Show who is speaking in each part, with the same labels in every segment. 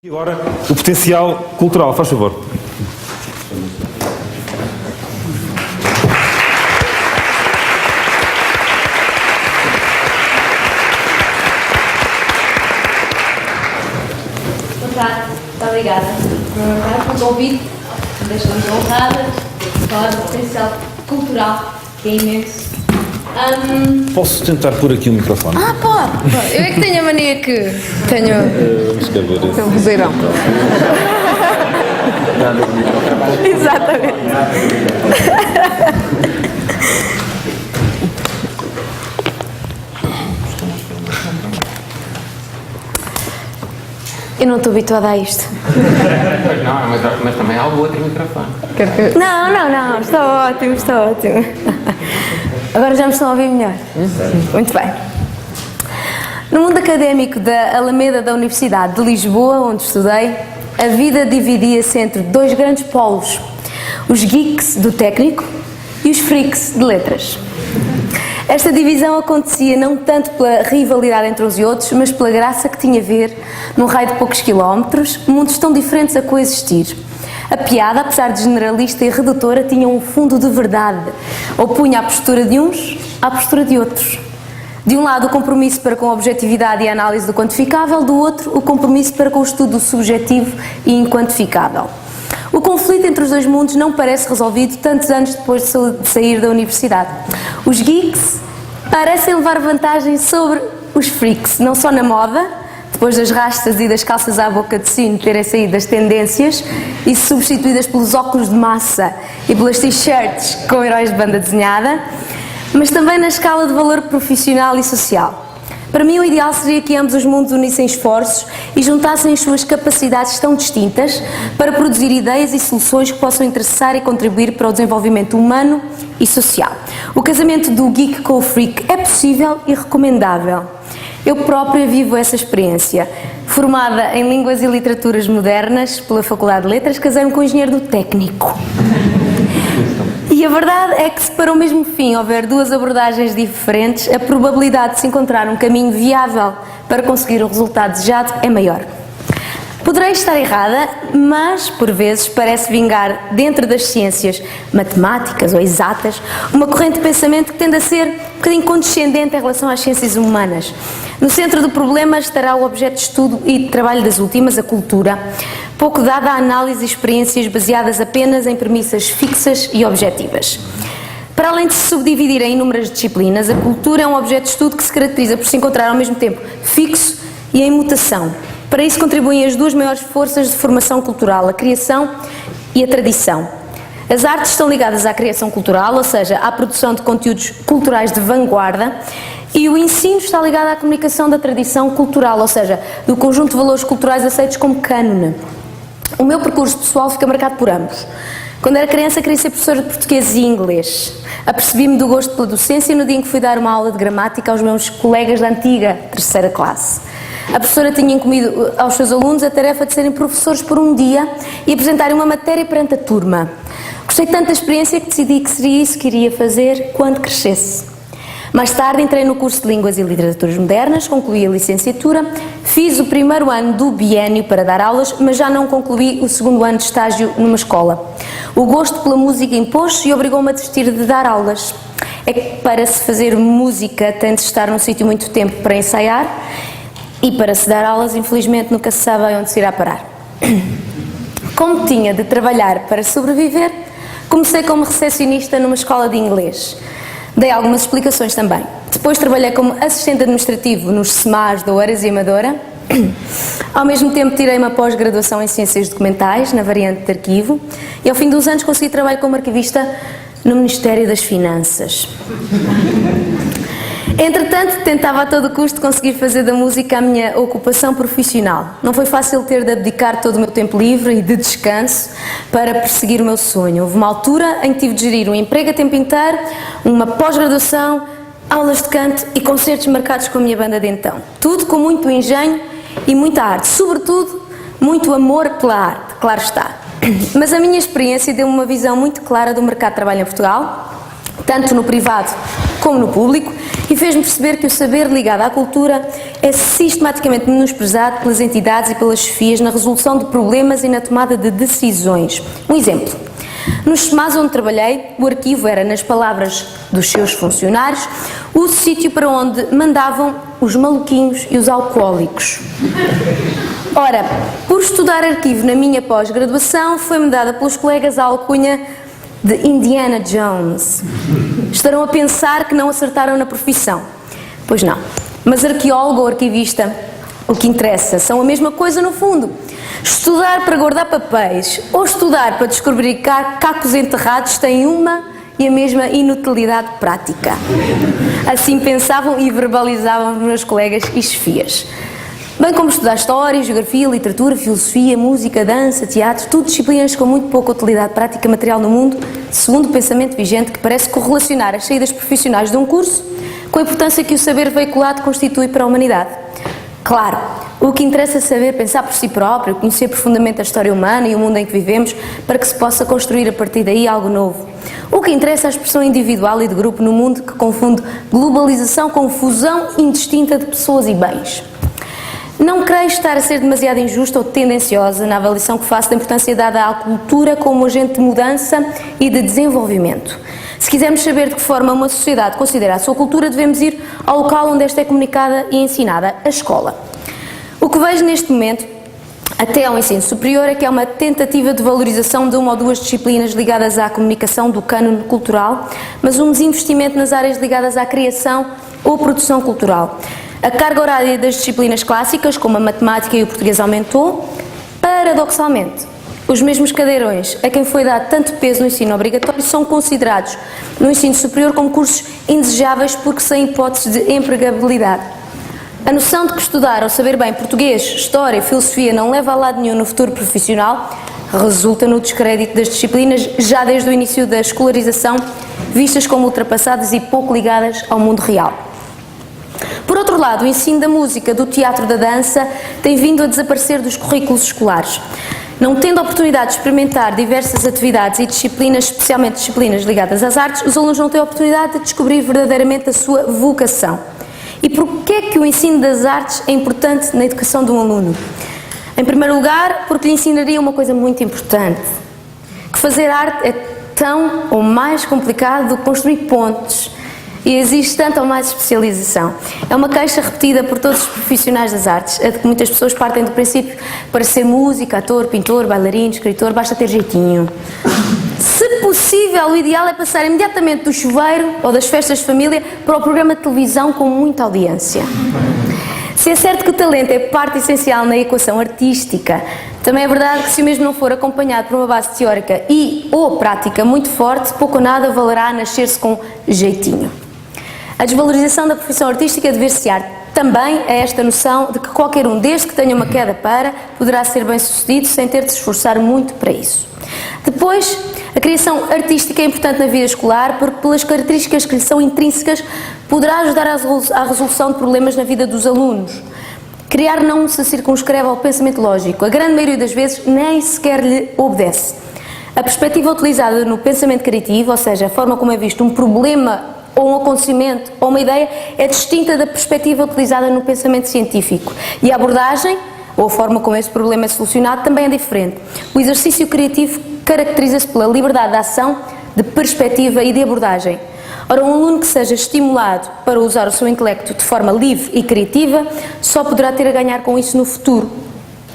Speaker 1: E agora, o potencial cultural, faz favor.
Speaker 2: Boa tarde, muito obrigada pelo convite, me deixa-me honrada de falar do potencial cultural, que é imenso.
Speaker 1: Posso tentar pôr aqui o microfone?
Speaker 2: Pode! Eu é que tenho a mania que tenho.
Speaker 1: Vamos cá ver.
Speaker 2: Tem um vozeirão. Exatamente. Eu não estou habituada a isto.
Speaker 3: Não, mas também há o outro microfone.
Speaker 2: Não, estou ótimo. Agora já me estão a ouvir melhor. Muito bem. No mundo académico da Alameda da Universidade de Lisboa, onde estudei, a vida dividia-se entre dois grandes polos: os geeks do técnico e os freaks de letras. Esta divisão acontecia não tanto pela rivalidade entre uns e outros, mas pela graça que tinha a ver, num raio de poucos quilómetros, mundos tão diferentes a coexistir. A piada, apesar de generalista e redutora, tinha um fundo de verdade. Opunha a postura de uns à postura de outros. De um lado, o compromisso para com a objetividade e a análise do quantificável, do outro, o compromisso para com o estudo do subjetivo e inquantificável. O conflito entre os dois mundos não parece resolvido tantos anos depois de sair da universidade. Os geeks parecem levar vantagem sobre os freaks, não só na moda, depois das rastas e das calças à boca de sino terem saído das tendências e substituídas pelos óculos de massa e pelas t-shirts com heróis de banda desenhada, mas também na escala de valor profissional e social. Para mim, o ideal seria que ambos os mundos unissem esforços e juntassem as suas capacidades tão distintas para produzir ideias e soluções que possam interessar e contribuir para o desenvolvimento humano e social. O casamento do geek com o freak é possível e recomendável. Eu própria vivo essa experiência. Formada em Línguas e Literaturas Modernas pela Faculdade de Letras, casei-me com um engenheiro do técnico. E a verdade é que, se para o mesmo fim houver duas abordagens diferentes, a probabilidade de se encontrar um caminho viável para conseguir o resultado desejado é maior. Poderei estar errada, mas, por vezes, parece vingar, dentro das ciências matemáticas ou exatas, uma corrente de pensamento que tende a ser um bocadinho condescendente em relação às ciências humanas. No centro do problema estará o objeto de estudo e de trabalho das últimas, a cultura, pouco dada a análise e experiências baseadas apenas em premissas fixas e objetivas. Para além de se subdividir em inúmeras disciplinas, a cultura é um objeto de estudo que se caracteriza por se encontrar ao mesmo tempo fixo e em mutação. Para isso contribuem as duas maiores forças de formação cultural, a criação e a tradição. As artes estão ligadas à criação cultural, ou seja, à produção de conteúdos culturais de vanguarda, e o ensino está ligado à comunicação da tradição cultural, ou seja, do conjunto de valores culturais aceitos como cânone. O meu percurso pessoal fica marcado por ambos. Quando era criança queria ser professora de português e inglês. Apercebi-me do gosto pela docência no dia em que fui dar uma aula de gramática aos meus colegas da antiga terceira classe. A professora tinha incumbido aos seus alunos a tarefa de serem professores por um dia e apresentarem uma matéria perante a turma. Gostei tanto da experiência que decidi que seria isso que iria fazer quando crescesse. Mais tarde entrei no curso de Línguas e Literaturas Modernas, concluí a licenciatura, fiz o primeiro ano do biénio para dar aulas, mas já não concluí o segundo ano de estágio numa escola. O gosto pela música impôs-se e obrigou-me a desistir de dar aulas. É que para se fazer música tem de estar num sítio muito tempo para ensaiar e para se dar aulas, infelizmente, nunca se sabe onde se irá parar. Como tinha de trabalhar para sobreviver, comecei como recepcionista numa escola de inglês. Dei algumas explicações também. Depois trabalhei como assistente administrativo nos SEMAs de Oeiras e Amadora. Ao mesmo tempo tirei uma pós-graduação em Ciências Documentais, na variante de arquivo, e ao fim de uns anos consegui trabalho como arquivista no Ministério das Finanças. Entretanto, tentava a todo custo conseguir fazer da música a minha ocupação profissional. Não foi fácil ter de abdicar todo o meu tempo livre e de descanso para perseguir o meu sonho. Houve uma altura em que tive de gerir um emprego a tempo inteiro, uma pós-graduação, aulas de canto e concertos marcados com a minha banda de então. Tudo com muito engenho e muita arte, sobretudo muito amor pela arte, claro está. Mas a minha experiência deu-me uma visão muito clara do mercado de trabalho em Portugal, tanto no privado como no público, e fez-me perceber que o saber ligado à cultura é sistematicamente menosprezado pelas entidades e pelas chefias na resolução de problemas e na tomada de decisões. Um exemplo. Nos SEMAS onde trabalhei, o arquivo era, nas palavras dos seus funcionários, o sítio para onde mandavam os maluquinhos e os alcoólicos. Ora, por estudar arquivo na minha pós-graduação, foi-me dada pelos colegas a alcunha de Indiana Jones. Estarão a pensar que não acertaram na profissão. Pois não. Mas arqueólogo ou arquivista, o que interessa são a mesma coisa no fundo. Estudar para guardar papéis ou estudar para descobrir cacos enterrados tem uma e a mesma inutilidade prática. Assim pensavam e verbalizavam os meus colegas e chefias. Bem como estudar História, Geografia, Literatura, Filosofia, Música, Dança, Teatro, tudo disciplinas com muito pouca utilidade prática material no mundo, segundo o pensamento vigente que parece correlacionar as saídas profissionais de um curso com a importância que o saber veiculado constitui para a humanidade. Claro, o que interessa é saber pensar por si próprio, conhecer profundamente a história humana e o mundo em que vivemos, para que se possa construir a partir daí algo novo. O que interessa é a expressão individual e de grupo no mundo que confunde globalização com fusão indistinta de pessoas e bens. Não creio estar a ser demasiado injusta ou tendenciosa na avaliação que faço da importância dada à cultura como agente de mudança e de desenvolvimento. Se quisermos saber de que forma uma sociedade considera a sua cultura, devemos ir ao local onde esta é comunicada e ensinada, a escola. O que vejo neste momento, até ao ensino superior, é que é uma tentativa de valorização de uma ou duas disciplinas ligadas à comunicação do cânone cultural, mas um desinvestimento nas áreas ligadas à criação ou produção cultural. A carga horária das disciplinas clássicas, como a matemática e o português, aumentou. Paradoxalmente, os mesmos cadeirões a quem foi dado tanto peso no ensino obrigatório são considerados no ensino superior como cursos indesejáveis porque sem hipótese de empregabilidade. A noção de que estudar ou saber bem português, história e filosofia não leva a lado nenhum no futuro profissional resulta no descrédito das disciplinas já desde o início da escolarização, vistas como ultrapassadas e pouco ligadas ao mundo real. Por outro lado, o ensino da música, do teatro, da dança tem vindo a desaparecer dos currículos escolares. Não tendo a oportunidade de experimentar diversas atividades e disciplinas, especialmente disciplinas ligadas às artes, os alunos não têm a oportunidade de descobrir verdadeiramente a sua vocação. E porquê é que o ensino das artes é importante na educação de um aluno? Em primeiro lugar, porque lhe ensinaria uma coisa muito importante, que fazer arte é tão ou mais complicado do que construir pontes, e exige tanto ou mais especialização. É uma queixa repetida por todos os profissionais das artes, a de que muitas pessoas partem do princípio que para ser músico, ator, pintor, bailarino, escritor, basta ter jeitinho. Se possível, o ideal é passar imediatamente do chuveiro ou das festas de família para o programa de televisão com muita audiência. Se é certo que o talento é parte essencial na equação artística, também é verdade que se o mesmo não for acompanhado por uma base teórica e ou prática muito forte, pouco ou nada valerá nascer-se com jeitinho. A desvalorização da profissão artística dever-se-á também a esta noção de que qualquer um, desde que tenha uma queda para, poderá ser bem-sucedido sem ter de se esforçar muito para isso. Depois, a criação artística é importante na vida escolar porque, pelas características que lhe são intrínsecas, poderá ajudar à resolução de problemas na vida dos alunos. Criar não se circunscreve ao pensamento lógico, a grande maioria das vezes nem sequer lhe obedece. A perspectiva utilizada no pensamento criativo, ou seja, a forma como é visto um problema ou um acontecimento ou uma ideia, é distinta da perspectiva utilizada no pensamento científico. E a abordagem, ou a forma como esse problema é solucionado, também é diferente. O exercício criativo caracteriza-se pela liberdade de ação, de perspectiva e de abordagem. Ora, um aluno que seja estimulado para usar o seu intelecto de forma livre e criativa só poderá ter a ganhar com isso no futuro.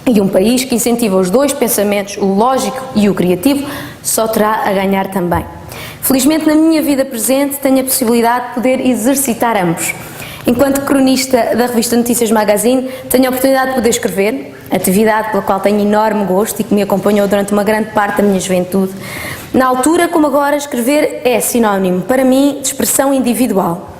Speaker 2: E um país que incentiva os dois pensamentos, o lógico e o criativo, só terá a ganhar também. Felizmente, na minha vida presente, tenho a possibilidade de poder exercitar ambos. Enquanto cronista da revista Notícias Magazine, tenho a oportunidade de poder escrever, atividade pela qual tenho enorme gosto e que me acompanhou durante uma grande parte da minha juventude. Na altura, como agora, escrever é sinónimo, para mim, de expressão individual.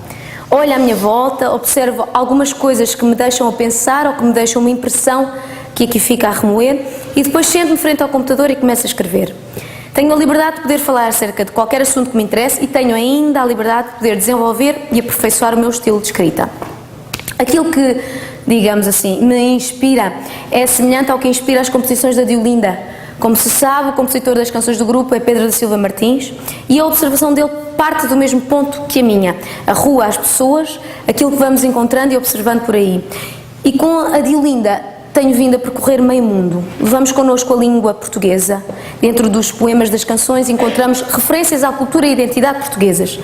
Speaker 2: Olho à minha volta, observo algumas coisas que me deixam a pensar ou que me deixam uma impressão que aqui fica a remoer e depois sento-me frente ao computador e começo a escrever. Tenho a liberdade de poder falar acerca de qualquer assunto que me interesse e tenho ainda a liberdade de poder desenvolver e aperfeiçoar o meu estilo de escrita. Aquilo que, digamos assim, me inspira é semelhante ao que inspira as composições da Diolinda, Como se sabe, o compositor das canções do grupo é Pedro da Silva Martins e a observação dele parte do mesmo ponto que a minha. A rua, as pessoas, aquilo que vamos encontrando e observando por aí. E com a Diolinda tenho vindo a percorrer meio mundo. Levamos connosco a língua portuguesa. Dentro dos poemas das canções encontramos referências à cultura e identidade portuguesas.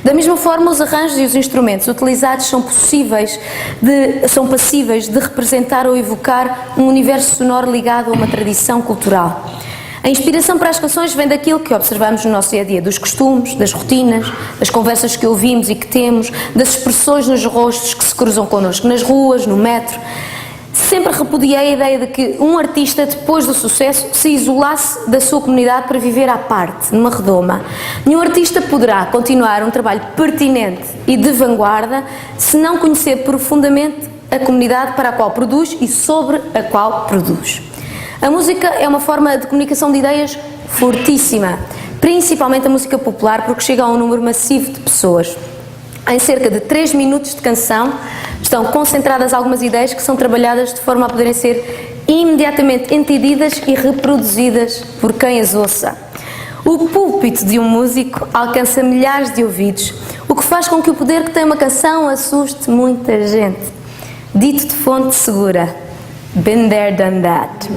Speaker 2: Da mesma forma, os arranjos e os instrumentos utilizados são passíveis de representar ou evocar um universo sonoro ligado a uma tradição cultural. A inspiração para as canções vem daquilo que observamos no nosso dia-a-dia, dos costumes, das rotinas, das conversas que ouvimos e que temos, das expressões nos rostos que se cruzam connosco, nas ruas, no metro. Sempre repudiei a ideia de que um artista, depois do sucesso, se isolasse da sua comunidade para viver à parte, numa redoma. Nenhum artista poderá continuar um trabalho pertinente e de vanguarda se não conhecer profundamente a comunidade para a qual produz e sobre a qual produz. A música é uma forma de comunicação de ideias fortíssima, principalmente a música popular, porque chega a um número massivo de pessoas. Em cerca de 3 minutos de canção estão concentradas algumas ideias que são trabalhadas de forma a poderem ser imediatamente entendidas e reproduzidas por quem as ouça. O púlpito de um músico alcança milhares de ouvidos, o que faz com que o poder que tem uma canção assuste muita gente. Dito de fonte segura, been there, done that.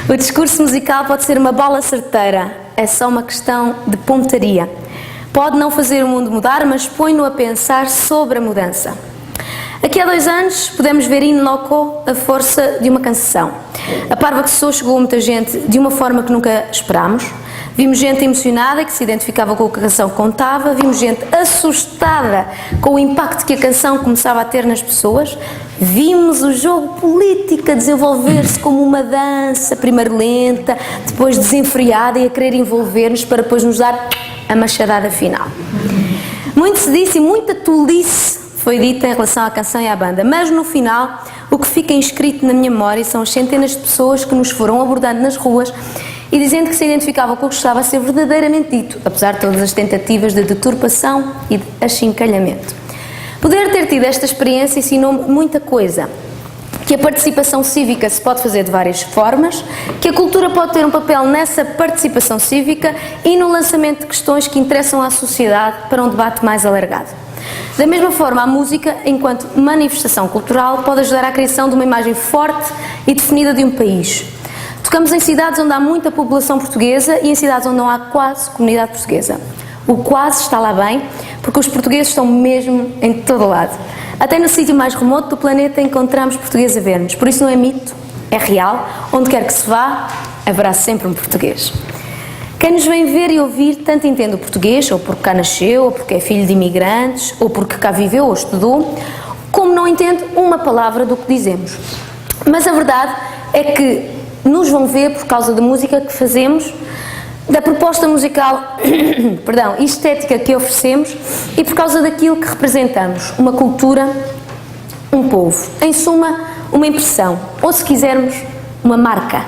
Speaker 2: O discurso musical pode ser uma bala certeira, é só uma questão de pontaria. Pode não fazer o mundo mudar, mas põe-no a pensar sobre a mudança. Aqui há 2 anos pudemos ver in loco a força de uma canção. A Parva que Sou chegou a muita gente de uma forma que nunca esperámos. Vimos gente emocionada que se identificava com o que a canção contava, vimos gente assustada com o impacto que a canção começava a ter nas pessoas, vimos o jogo político a desenvolver-se como uma dança, primeiro lenta, depois desenfreada e a querer envolver-nos para depois nos dar a machadada final. Muito se disse e muita tolice foi dita em relação à canção e à banda, mas no final o que fica inscrito na minha memória são as centenas de pessoas que nos foram abordando nas ruas e dizendo que se identificavam com o que estava a ser verdadeiramente dito, apesar de todas as tentativas de deturpação e de achincalhamento. Poder ter tido esta experiência ensinou-me muita coisa. Que a participação cívica se pode fazer de várias formas, que a cultura pode ter um papel nessa participação cívica e no lançamento de questões que interessam à sociedade para um debate mais alargado. Da mesma forma, a música, enquanto manifestação cultural, pode ajudar à criação de uma imagem forte e definida de um país. Tocamos em cidades onde há muita população portuguesa e em cidades onde não há quase comunidade portuguesa. O quase está lá bem, porque os portugueses estão mesmo em todo lado. Até no sítio mais remoto do planeta encontramos portugueses a ver-nos. Por isso não é mito, é real. Onde quer que se vá, haverá sempre um português. Quem nos vem ver e ouvir tanto entende o português, ou porque cá nasceu, ou porque é filho de imigrantes, ou porque cá viveu ou estudou, como não entende uma palavra do que dizemos. Mas a verdade é que nos vão ver por causa da música que fazemos, da proposta musical e estética que oferecemos e por causa daquilo que representamos, uma cultura, um povo. Em suma, uma impressão, ou se quisermos, uma marca.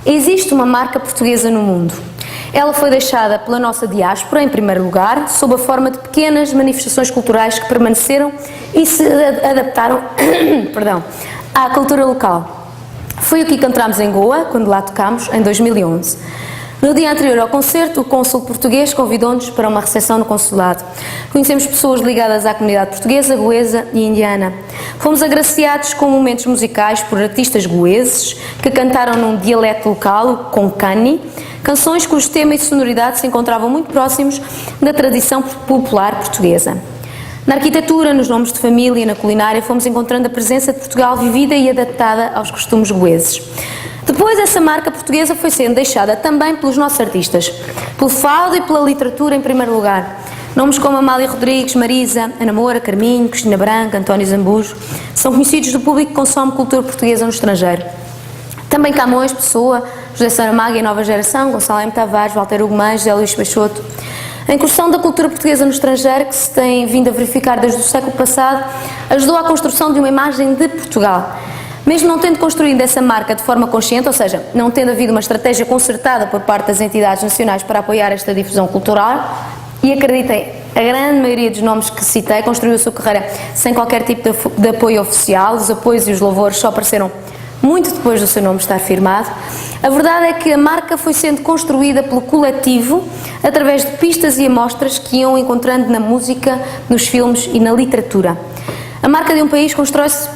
Speaker 2: Existe uma marca portuguesa no mundo. Ela foi deixada pela nossa diáspora, em primeiro lugar, sob a forma de pequenas manifestações culturais que permaneceram e se adaptaram à cultura local. Foi o que encontramos em Goa, quando lá tocámos, em 2011. No dia anterior ao concerto, o cônsul português convidou-nos para uma recepção no consulado. Conhecemos pessoas ligadas à comunidade portuguesa, goesa e indiana. Fomos agraciados com momentos musicais por artistas goeses que cantaram num dialeto local, o konkani, canções cujo tema e sonoridade se encontravam muito próximos da tradição popular portuguesa. Na arquitetura, nos nomes de família e na culinária fomos encontrando a presença de Portugal vivida e adaptada aos costumes goeses. Depois, essa marca portuguesa foi sendo deixada também pelos nossos artistas, pelo fado e pela literatura em primeiro lugar. Nomes como Amália Rodrigues, Marisa, Ana Moura, Carminho, Cristina Branca, António Zambujo são conhecidos do público que consome cultura portuguesa no estrangeiro. Também Camões, Pessoa, José Saramago e a nova geração, Gonçalo M. Tavares, Walter Ugumães, José Luís Peixoto. A incursão da cultura portuguesa no estrangeiro, que se tem vindo a verificar desde o século passado, ajudou à construção de uma imagem de Portugal. Mesmo não tendo construído essa marca de forma consciente, ou seja, não tendo havido uma estratégia concertada por parte das entidades nacionais para apoiar esta difusão cultural, e acreditem, a grande maioria dos nomes que citei construiu a sua carreira sem qualquer tipo de apoio oficial, os apoios e os louvores só apareceram muito depois do seu nome estar firmado. A verdade é que a marca foi sendo construída pelo coletivo através de pistas e amostras que iam encontrando na música, nos filmes e na literatura. A marca de um país constrói-se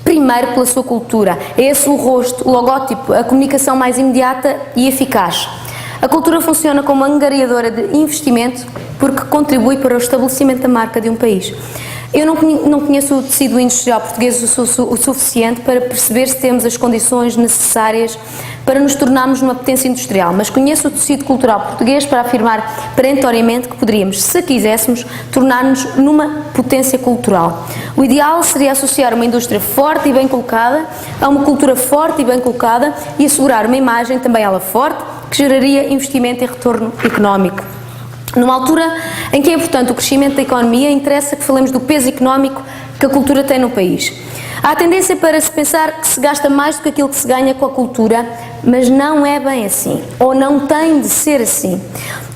Speaker 2: primeiro pela sua cultura. É esse o rosto, o logótipo, a comunicação mais imediata e eficaz. A cultura funciona como angariadora de investimento porque contribui para o estabelecimento da marca de um país. Eu não conheço o tecido industrial português o suficiente para perceber se temos as condições necessárias para nos tornarmos uma potência industrial, mas conheço o tecido cultural português para afirmar perentoriamente que poderíamos, se quiséssemos, tornar-nos numa potência cultural. O ideal seria associar uma indústria forte e bem colocada a uma cultura forte e bem colocada e assegurar uma imagem, também ela forte, que geraria investimento e retorno económico. Numa altura em que é importante o crescimento da economia, interessa que falemos do peso económico que a cultura tem no país. Há a tendência para se pensar que se gasta mais do que aquilo que se ganha com a cultura, mas não é bem assim, ou não tem de ser assim.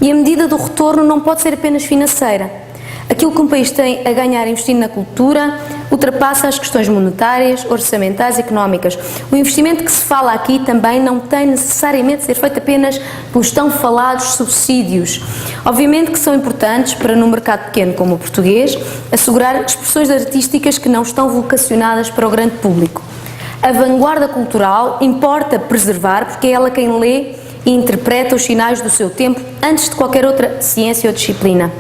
Speaker 2: E a medida do retorno não pode ser apenas financeira. Aquilo que um país tem a ganhar investindo na cultura ultrapassa as questões monetárias, orçamentais e económicas. O investimento que se fala aqui também não tem necessariamente de ser feito apenas pelos tão falados subsídios. Obviamente que são importantes para, num mercado pequeno como o português, assegurar expressões artísticas que não estão vocacionadas para o grande público. A vanguarda cultural importa preservar porque é ela quem lê e interpreta os sinais do seu tempo antes de qualquer outra ciência ou disciplina.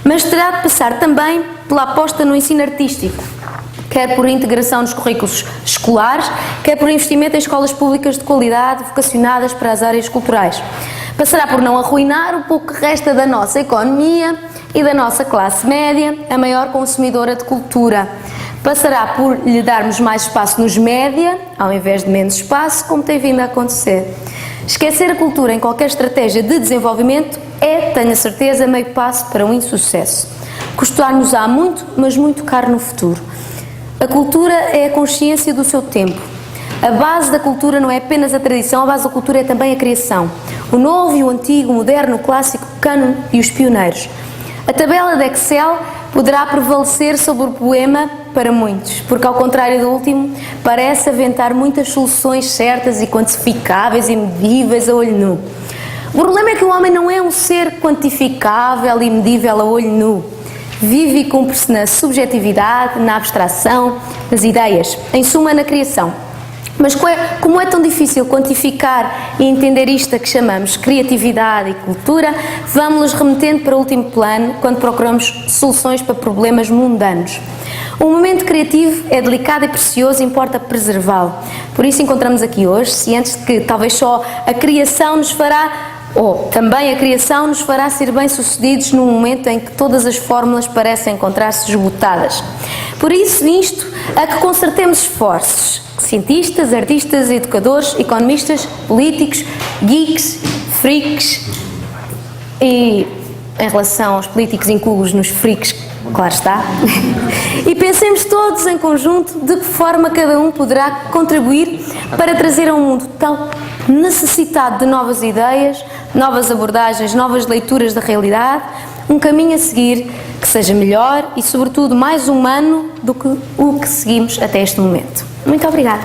Speaker 2: Mas terá de passar também pela aposta no ensino artístico, quer por integração nos currículos escolares, quer por investimento em escolas públicas de qualidade vocacionadas para as áreas culturais. Passará por não arruinar o pouco que resta da nossa economia e da nossa classe média, a maior consumidora de cultura. Passará por lhe darmos mais espaço nos média, ao invés de menos espaço, como tem vindo a acontecer. Esquecer a cultura em qualquer estratégia de desenvolvimento é, tenho a certeza, meio passo para um insucesso. Custar-nos-á muito, mas muito caro no futuro. A cultura é a consciência do seu tempo. A base da cultura não é apenas a tradição, a base da cultura é também a criação. O novo e o antigo, o moderno, o clássico, o cânon e os pioneiros. A tabela de Excel poderá prevalecer sobre o poema para muitos, porque ao contrário do último, parece aventar muitas soluções certas e quantificáveis e medíveis a olho nu. O problema é que o homem não é um ser quantificável e medível a olho nu. Vive e cumpre-se na subjetividade, na abstração, nas ideias, em suma na criação. Mas como é tão difícil quantificar e entender isto a que chamamos criatividade e cultura, vamos-nos remetendo para o último plano quando procuramos soluções para problemas mundanos. O momento criativo é delicado e precioso e importa preservá-lo. Por isso encontramos aqui hoje, cientes de que talvez só a criação nos fará, ou também a criação nos fará ser bem-sucedidos num momento em que todas as fórmulas parecem encontrar-se esgotadas. Por isso, insto a que concertemos esforços. Cientistas, artistas, educadores, economistas, políticos, geeks, freaks e, em relação aos políticos, incluo-os nos freaks, claro está. E pensemos todos em conjunto de que forma cada um poderá contribuir para trazer a um mundo tão necessitado de novas ideias, novas abordagens, novas leituras da realidade, um caminho a seguir que seja melhor e, sobretudo, mais humano do que o que seguimos até este momento. Muito obrigada.